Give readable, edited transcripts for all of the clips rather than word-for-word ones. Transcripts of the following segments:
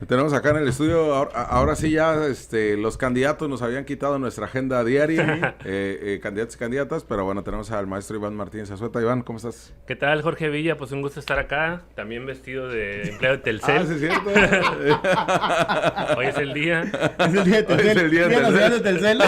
Tenemos acá en el estudio, ahora sí ya los candidatos nos habían quitado nuestra agenda diaria, candidatos y candidatas, pero bueno, tenemos al maestro Iván Martínez Azueta. Iván, ¿cómo estás? ¿Qué tal, Jorge Villa? Pues un gusto estar acá, también vestido de empleado de Telcel. Sí, es cierto. Hoy es el día. Es el día de Telcel. Hoy es el día de Telcel.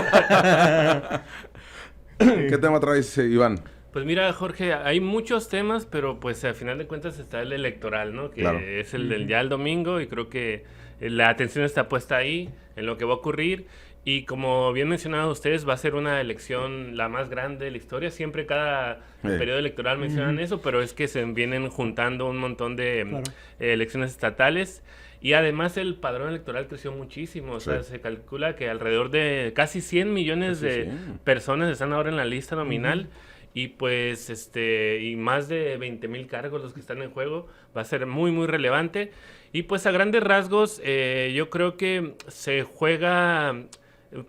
¿Qué tema traes, Iván? Pues mira, Jorge, hay muchos temas, pero pues al final de cuentas está el electoral, ¿no? Que Claro. es el del ya el domingo, y creo que la atención está puesta ahí, en lo que va a ocurrir. Y como bien mencionaban ustedes, va a ser una elección la más grande de la historia. Siempre cada periodo electoral mencionan eso, pero es que se vienen juntando un montón de elecciones estatales. Y además el padrón electoral creció muchísimo. O sea, se calcula que alrededor de casi 100 millones de personas están ahora en la lista nominal. Y pues, y más de 20,000 cargos los que están en juego. Va a ser muy, muy relevante. Y pues a grandes rasgos, yo creo que se juega,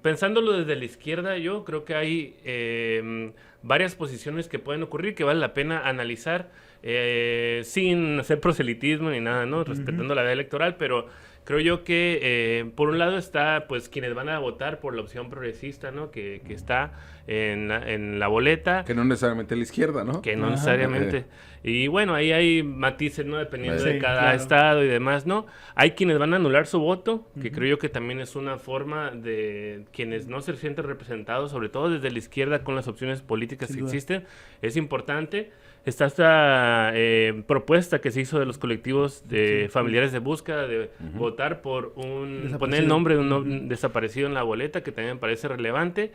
pensándolo desde la izquierda, yo creo que hay varias posiciones que pueden ocurrir que vale la pena analizar, sin hacer proselitismo ni nada, ¿no? Respetando la veda electoral, pero creo yo que por un lado está pues quienes van a votar por la opción progresista, ¿no? Que está en la boleta. Que no necesariamente la izquierda, ¿no? Que no necesariamente. Y bueno, ahí hay matices, ¿no? Dependiendo de cada estado y demás, ¿no? Hay quienes van a anular su voto, que creo yo que también es una forma de quienes no se sienten representados, sobre todo desde la izquierda con las opciones políticas que existen. Es importante. Está esta propuesta que se hizo de los colectivos de familiares de búsqueda de votar por poner el nombre de un desaparecido en la boleta, que también me parece relevante,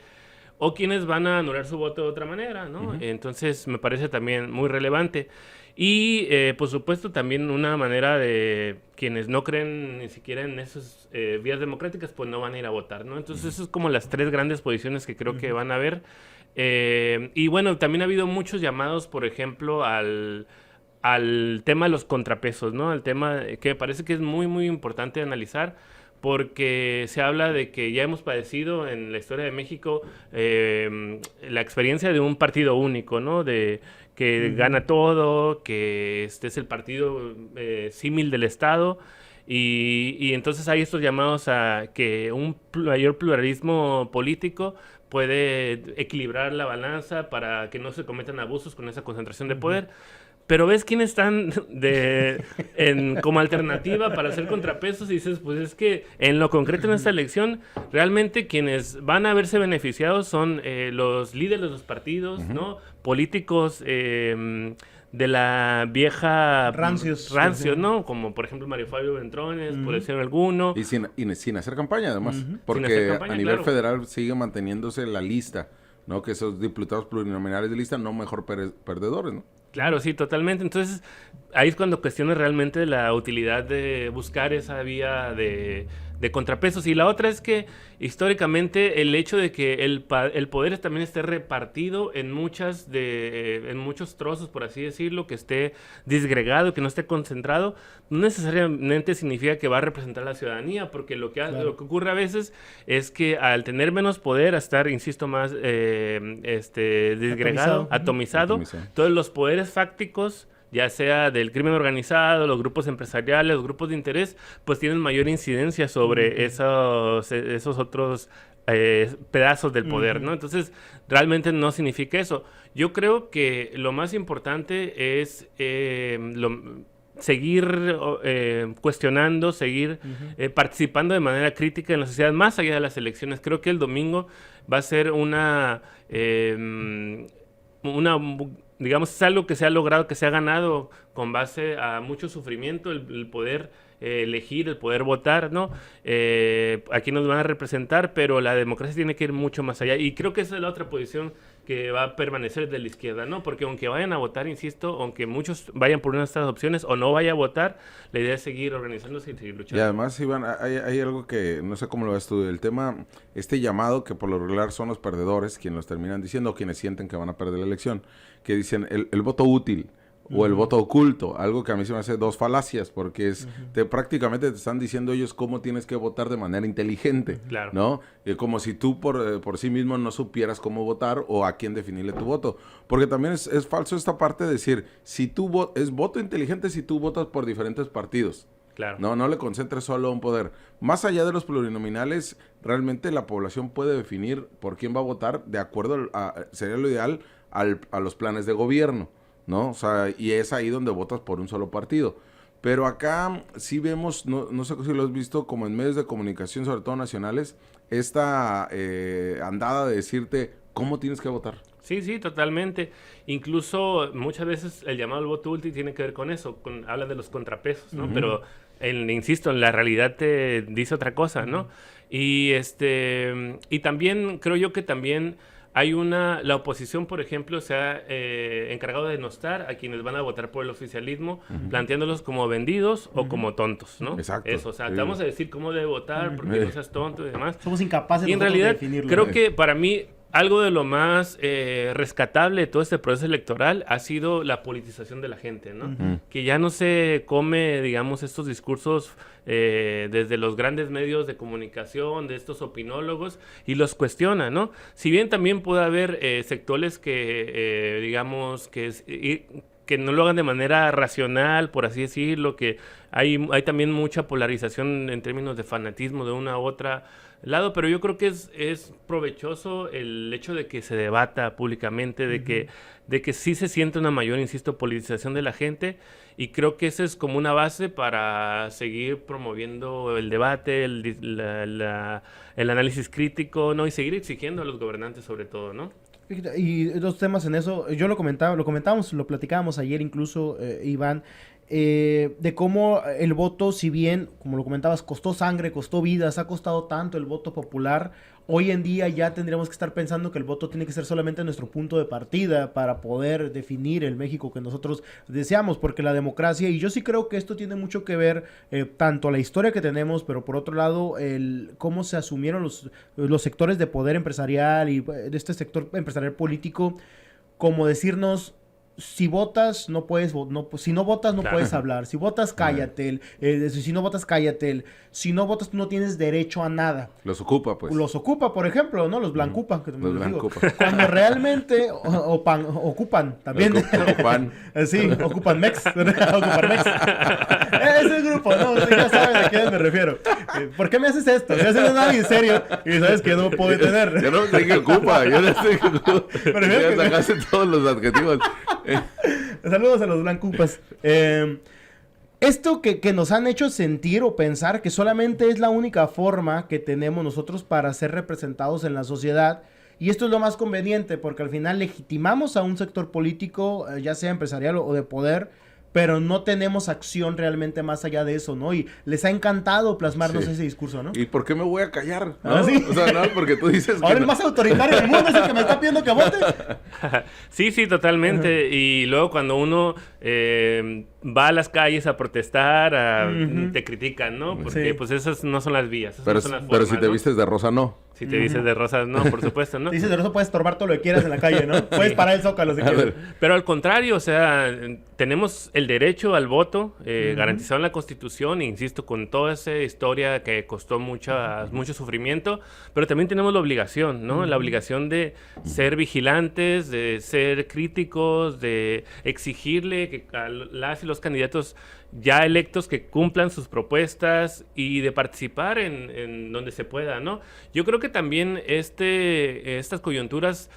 o quienes van a anular su voto de otra manera, ¿no? Entonces me parece también muy relevante. Y por supuesto también una manera de quienes no creen ni siquiera en esas vías democráticas, pues no van a ir a votar, ¿no? Entonces eso es como las tres grandes posiciones que creo que van a haber. Y bueno, también ha habido muchos llamados, por ejemplo, al tema de los contrapesos, ¿no? Al tema que me parece que es muy, muy importante analizar, porque se habla de que ya hemos padecido en la historia de México la experiencia de un partido único, ¿no? De que gana todo, que este es el partido símil del Estado. Y entonces hay estos llamados a que un mayor pluralismo político puede equilibrar la balanza para que no se cometan abusos con esa concentración de poder. Pero ves quiénes están como alternativa para hacer contrapesos y dices, pues es que en lo concreto en esta elección, realmente quienes van a verse beneficiados son los líderes de los partidos, ¿no? Políticos de la vieja rancios, ¿no? Como por ejemplo Mario Fabio Beltrones, por decir alguno. Y sin hacer campaña, además, porque hacer campaña, a nivel federal sigue manteniéndose la lista, ¿no? Que esos diputados plurinominales de lista no mejor perdedores, ¿no? Claro, sí, totalmente. Entonces, ahí es cuando cuestionas realmente la utilidad de buscar esa vía de contrapesos. Y la otra es que, históricamente, el hecho de que el poder también esté repartido en muchos trozos, por así decirlo, que esté disgregado, que no esté concentrado, no necesariamente significa que va a representar a la ciudadanía, porque lo que ocurre a veces es que al tener menos poder, a estar, insisto, más disgregado, atomizado, todos los poderes fácticos, ya sea del crimen organizado, los grupos empresariales, los grupos de interés, pues tienen mayor incidencia sobre esos otros pedazos del poder, ¿no? Entonces, realmente no significa eso. Yo creo que lo más importante es seguir cuestionando, seguir participando de manera crítica en la sociedad, más allá de las elecciones. Creo que el domingo va a ser digamos, es algo que se ha logrado, que se ha ganado con base a mucho sufrimiento, el poder elegir, el poder votar, ¿no? Aquí nos van a representar, pero la democracia tiene que ir mucho más allá. Y creo que esa es la otra posición que va a permanecer de la izquierda, ¿no? Porque aunque vayan a votar, insisto, aunque muchos vayan por una de estas opciones o no vaya a votar, la idea es seguir organizándose y seguir luchando. Y además, Iván, hay algo que no sé cómo lo ves tú, el tema, este llamado que por lo regular son los perdedores, quienes los terminan diciendo, o quienes sienten que van a perder la elección, que dicen el voto útil o el voto oculto, algo que a mí se me hace dos falacias, porque es prácticamente te están diciendo ellos cómo tienes que votar de manera inteligente, claro, ¿no? Como si tú por sí mismo no supieras cómo votar o a quién definirle tu voto, porque también es falso esta parte de decir, si tú es voto inteligente si tú votas por diferentes partidos. Claro. No le concentres solo un poder. Más allá de los plurinominales, realmente la población puede definir por quién va a votar de acuerdo sería lo ideal a los planes de gobierno, ¿no? O sea, y es ahí donde votas por un solo partido. Pero acá sí vemos, no sé si lo has visto, como en medios de comunicación, sobre todo nacionales, esta andada de decirte cómo tienes que votar. Sí, totalmente. Incluso muchas veces el llamado al voto útil tiene que ver con eso, habla de los contrapesos, ¿no? Pero, insisto, la realidad te dice otra cosa, ¿no? Y también creo yo que también hay la oposición, por ejemplo, se ha encargado de denostar a quienes van a votar por el oficialismo, planteándolos como vendidos o como tontos, ¿no? Exacto. Eso, o sea, te vamos a decir cómo debe votar porque no seas tonto y demás. Somos incapaces y en realidad, de definirlo. Creo que para mí algo de lo más rescatable de todo este proceso electoral ha sido la politización de la gente, ¿no? Que ya no se come, digamos, estos discursos desde los grandes medios de comunicación, de estos opinólogos, y los cuestiona, ¿no? Si bien también puede haber sectores que, digamos, que no lo hagan de manera racional, por así decirlo, que hay también mucha polarización en términos de fanatismo de una u otra lado, pero yo creo que es provechoso el hecho de que se debata públicamente, de que sí se siente una mayor, insisto, politización de la gente, y creo que esa es como una base para seguir promoviendo el debate, el análisis crítico, ¿no? Y seguir exigiendo a los gobernantes sobre todo, ¿no? Y dos temas en eso, yo lo comentábamos, lo platicábamos ayer incluso, Iván, de cómo el voto, si bien, como lo comentabas, costó sangre, costó vidas, ha costado tanto el voto popular, hoy en día ya tendríamos que estar pensando que el voto tiene que ser solamente nuestro punto de partida para poder definir el México que nosotros deseamos, porque la democracia, y yo sí creo que esto tiene mucho que ver, tanto la historia que tenemos, pero por otro lado, cómo se asumieron los sectores de poder empresarial y de este sector empresarial político, como decirnos: si votas, no puedes, si no votas, no puedes hablar. Si votas, cállate. Si no votas, cállate. Si no votas, tú no tienes derecho a nada. Los ocupa, pues. Los ocupa, por ejemplo, ¿no? Los blancupan. Los blancupan. Cuando realmente ocupan también. Ocupan. Sí, ocupan mex. Ocupan mex. Es el grupo, ¿no? Usted ya sabe a quién me refiero. ¿Por qué me haces esto? Me haces nada en serio y sabes que no puedo tener. Yo no sé que ocupa. Yo no sé que ocupa. Pero ya sacaste todos los adjetivos. Saludos a los blancupas. Esto que nos han hecho sentir o pensar que solamente es la única forma que tenemos nosotros para ser representados en la sociedad, y esto es lo más conveniente porque al final legitimamos a un sector político, ya sea empresarial o de poder, pero no tenemos acción realmente más allá de eso, ¿no? Y les ha encantado plasmarnos ese discurso, ¿no? ¿Y por qué me voy a callar? ¿No? ¿Ah, sí? O sea, no, porque tú dices ahora que el más autoritario del mundo es el que me está pidiendo que vote. Sí, totalmente. Y luego cuando uno va a las calles a protestar, te critican, ¿no? Porque pues esas no son las vías. Pero, no son las pero formas, si te vistes de rosa, no. Si te vistes de rosa, no, por supuesto, ¿no? Si dices de rosa, puedes estorbar todo lo que quieras en la calle, ¿no? Puedes parar el Zócalo si quieres. Pero al contrario, o sea, tenemos el derecho al voto garantizado en la Constitución, e insisto, con toda esa historia que costó mucho sufrimiento, pero también tenemos la obligación, ¿no? La obligación de ser vigilantes, de ser críticos, de exigirle que a las y los candidatos ya electos que cumplan sus propuestas y de participar en donde se pueda, ¿no? Yo creo que también estas coyunturas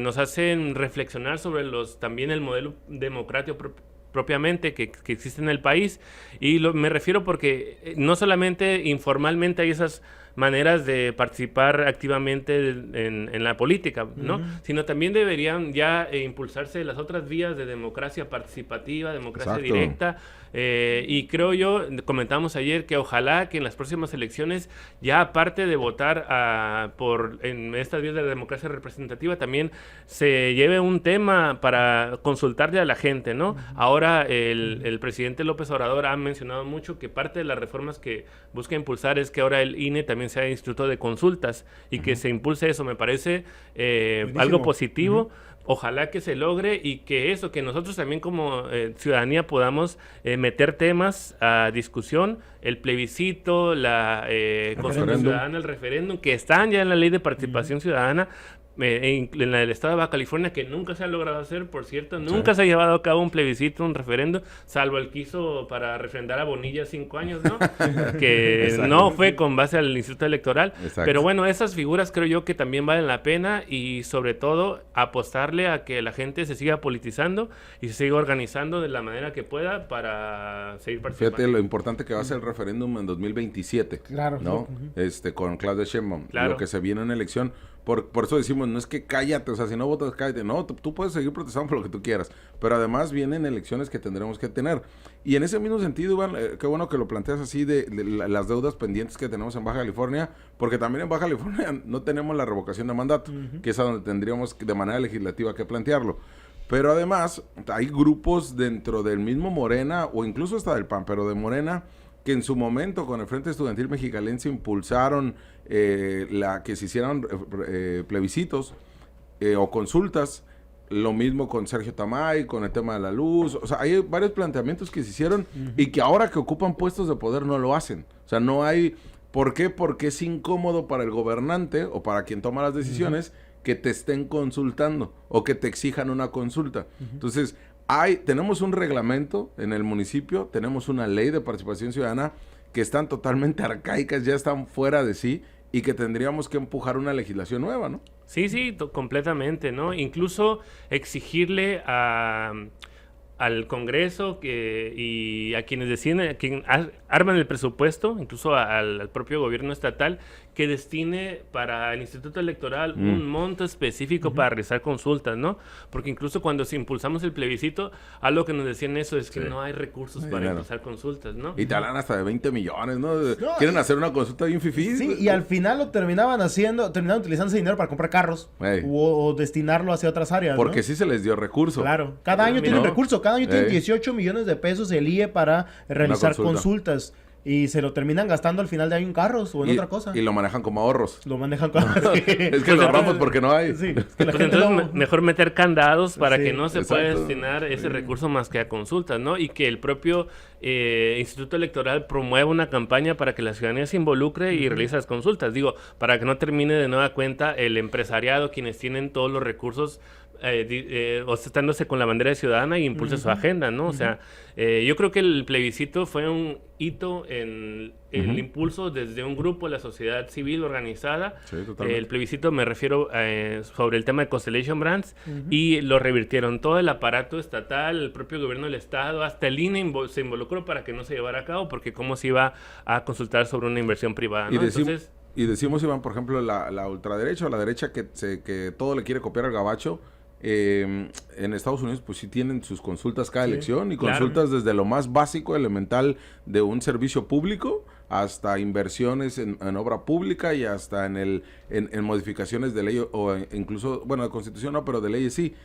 nos hacen reflexionar sobre también el modelo democrático propiamente que existe en el país, y me refiero porque no solamente informalmente hay esas maneras de participar activamente en la política, ¿no? Sino también deberían ya impulsarse las otras vías de democracia participativa, democracia directa, y creo yo, comentamos ayer, que ojalá que en las próximas elecciones, ya aparte de votar en estas vías de democracia representativa, también se lleve un tema para consultarle a la gente, ¿no? Ahora el presidente López Obrador ha mencionado mucho que parte de las reformas que busca impulsar es que ahora el INE también sea instituto de consultas, y que se impulse eso. Me parece algo positivo. Ojalá que se logre, y que nosotros también como ciudadanía podamos meter temas a discusión, el plebiscito, la consulta ciudadana, el referéndum, que están ya en la ley de participación ciudadana, en el estado de Baja California, que nunca se ha logrado hacer, por cierto, nunca se ha llevado a cabo un plebiscito, un referendo, salvo el que hizo para refrendar a Bonilla 5 años, ¿no? Que no fue con base al Instituto Electoral. Exacto. Pero bueno, esas figuras creo yo que también valen la pena y sobre todo apostarle a que la gente se siga politizando y se siga organizando de la manera que pueda para seguir participando. Fíjate lo importante que va a ser el referéndum en 2027, claro, ¿no? Con Claudia Sheinbaum, lo que se viene en elección. Por eso decimos, no es que cállate, o sea, si no votas, cállate. No, tú puedes seguir protestando por lo que tú quieras. Pero además vienen elecciones que tendremos que tener. Y en ese mismo sentido, Iván, qué bueno que lo planteas así de las deudas pendientes que tenemos en Baja California, porque también en Baja California no tenemos la revocación de mandato, que es a donde tendríamos de manera legislativa que plantearlo. Pero además, hay grupos dentro del mismo Morena, o incluso hasta del PAN, pero de Morena, que en su momento con el Frente Estudiantil Mexicalense impulsaron que se hicieran plebiscitos o consultas, lo mismo con Sergio Tamay, con el tema de la luz, o sea, hay varios planteamientos que se hicieron y que ahora que ocupan puestos de poder no lo hacen, o sea, no hay, ¿por qué? Porque es incómodo para el gobernante o para quien toma las decisiones que te estén consultando o que te exijan una consulta, entonces tenemos un reglamento en el municipio, tenemos una ley de participación ciudadana que están totalmente arcaicas, ya están fuera de sí y que tendríamos que empujar una legislación nueva, ¿no? Sí, completamente, ¿no? Incluso exigirle al Congreso y a quienes deciden, a quien arman el presupuesto, incluso al propio gobierno estatal, que destine para el Instituto Electoral un monto específico para realizar consultas, ¿no? Porque incluso cuando impulsamos el plebiscito, algo que nos decían eso es que no hay recursos para impulsar consultas, ¿no? Y te hablan hasta de 20 millones, ¿no? Quieren hacer una consulta bien fifí. Sí, y al final lo terminaban utilizando ese dinero para comprar carros o destinarlo hacia otras áreas, porque sí se les dio recurso. Claro, cada año tienen recurso, cada año tienen 18 millones de pesos el IE para realizar consultas. Y se lo terminan gastando al final de año en carros o en otra cosa. Y lo manejan como ahorros. Lo manejan como ahorros. Es que lo ahorramos porque no hay. Sí, pues entonces mejor meter candados para que no se pueda destinar ese recurso más que a consultas, ¿no? Y que el propio Instituto Electoral promueva una campaña para que la ciudadanía se involucre y realice las consultas. Digo, para que no termine de nueva cuenta el empresariado, quienes tienen todos los recursos ostentándose con la bandera ciudadana y impulse su agenda, ¿no? O sea, yo creo que el plebiscito fue un hito en el impulso desde un grupo de la sociedad civil organizada. Sí, el plebiscito me refiero sobre el tema de Constellation Brands y lo revirtieron todo el aparato estatal, el propio gobierno del estado, hasta el INE se involucró para que no se llevara a cabo, porque cómo se iba a consultar sobre una inversión privada, ¿no? Y decimos, Iván, por ejemplo, la ultraderecha o la derecha que todo le quiere copiar al gabacho. En Estados Unidos pues sí tienen sus consultas cada elección y consultas desde lo más básico, elemental de un servicio público hasta inversiones en obra pública y hasta en modificaciones de ley o incluso, bueno, de constitución no, pero de leyes sí.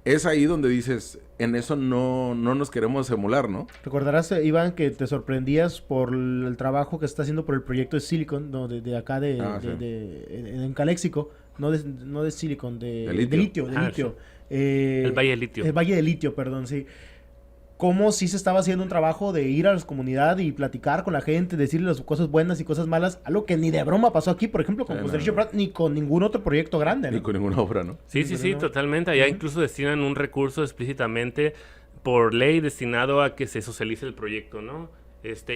Es ahí donde dices, en eso no nos queremos emular, ¿no? Recordarás, Iván, que te sorprendías por el trabajo que está haciendo por el proyecto de Silicon, no, de acá en Caléxico, no de Silicon, de litio. El Valle de Litio. El Valle de Litio, perdón, sí. Cómo sí se estaba haciendo un trabajo de ir a las comunidades y platicar con la gente, decirles las cosas buenas y cosas malas, algo que ni de broma pasó aquí, por ejemplo, con Constellation Brands, ni con ningún otro proyecto grande, ¿no? Ni con ninguna obra, ¿no? Sí, totalmente. Allá incluso destinan un recurso explícitamente por ley destinado a que se socialice el proyecto, ¿no?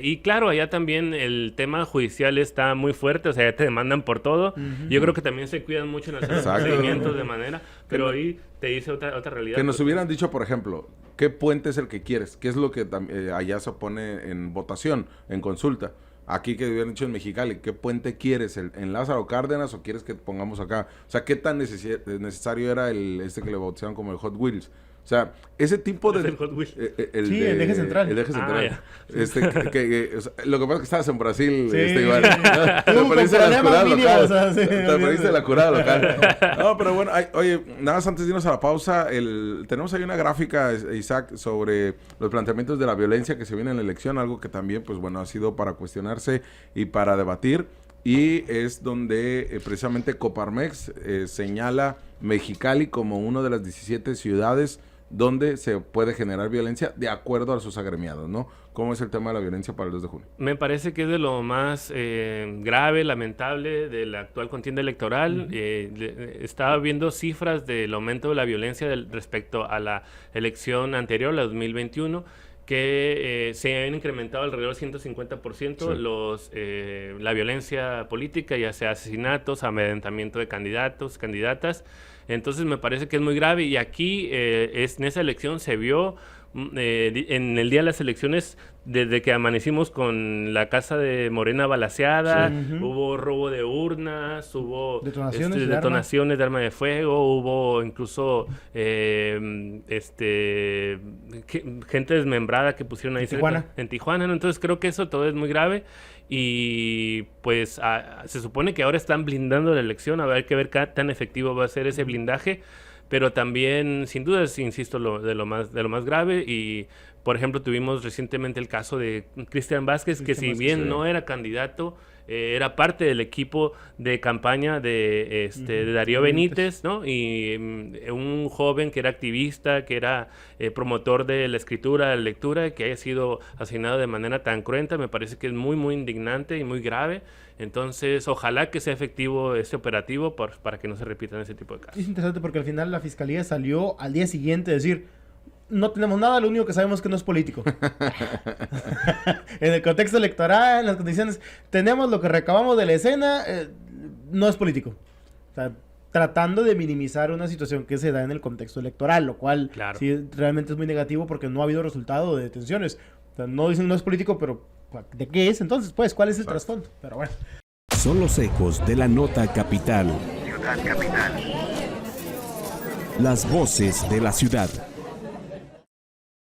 Y claro, allá también el tema judicial está muy fuerte, o sea, ya te demandan por todo. Yo creo que también se cuidan mucho en hacer procedimientos de manera, pero ahí te dice otra realidad. Que nos hubieran dicho, por ejemplo, ¿qué puente es el que quieres? ¿Qué es lo que allá se pone en votación, en consulta? Aquí que hubieran dicho en Mexicali, ¿qué puente quieres? ¿En Lázaro Cárdenas o quieres que pongamos acá? O sea, ¿qué tan necesario era que le bautizaron como el Hot Wheels? O sea, ese tipo de... el eje central. El eje central. O sea, lo que pasa es que estabas en Brasil, Iván. ¿No? Te perdiste la curada local. Te perdiste la curada local. No, pero bueno, oye, nada más antes de irnos a la pausa, tenemos ahí una gráfica, Isaac, sobre los planteamientos de la violencia que se viene en la elección, algo que también, pues bueno, ha sido para cuestionarse y para debatir. Y es donde precisamente Coparmex señala Mexicali como una de las 17 ciudades donde se puede generar violencia de acuerdo a sus agremiados, ¿no? ¿Cómo es el tema de la violencia para el 2 de junio? Me parece que es de lo más grave, lamentable de la actual contienda electoral. Estaba viendo cifras del aumento de la violencia respecto a la elección anterior, la 2021, que se han incrementado alrededor del 150% sí. La violencia política, ya sea asesinatos, amedrentamiento de candidatos, candidatas. Entonces me parece que es muy grave y aquí en esa elección se vio en el día de las elecciones, desde que amanecimos con la casa de Morena balaceada, sí. Hubo robo de urnas, hubo detonaciones de arma de fuego, hubo incluso gente desmembrada que pusieron ahí en Tijuana, ¿no? Entonces creo que eso todo es muy grave y pues se supone que ahora están blindando la elección, a ver qué ver qué tan efectivo va a ser ese blindaje. Pero también, sin duda, insisto, de lo más grave. Y, por ejemplo, tuvimos recientemente el caso de Cristian Vázquez, que si bien no era candidato, era parte del equipo de campaña de Darío Benítez, ¿no? Y un joven que era activista, que era promotor de la escritura, de la lectura, que haya sido asesinado de manera tan cruenta, me parece que es muy, muy indignante y muy grave. Entonces, ojalá que sea efectivo este operativo para que no se repitan ese tipo de casos. Es interesante porque al final la fiscalía salió al día siguiente a decir: no tenemos nada, lo único que sabemos es que no es político. En el contexto electoral, en las condiciones, tenemos lo que recabamos de la escena, no es político. O sea, tratando de minimizar una situación que se da en el contexto electoral, lo cual claro. Sí realmente es muy negativo porque no ha habido resultado de detenciones. O sea, no dicen no es político, pero ¿de qué es entonces? Pues, ¿cuál es el trasfondo? Pero bueno. Son los ecos de la nota capital. Ciudad Capital. Las voces de la ciudad.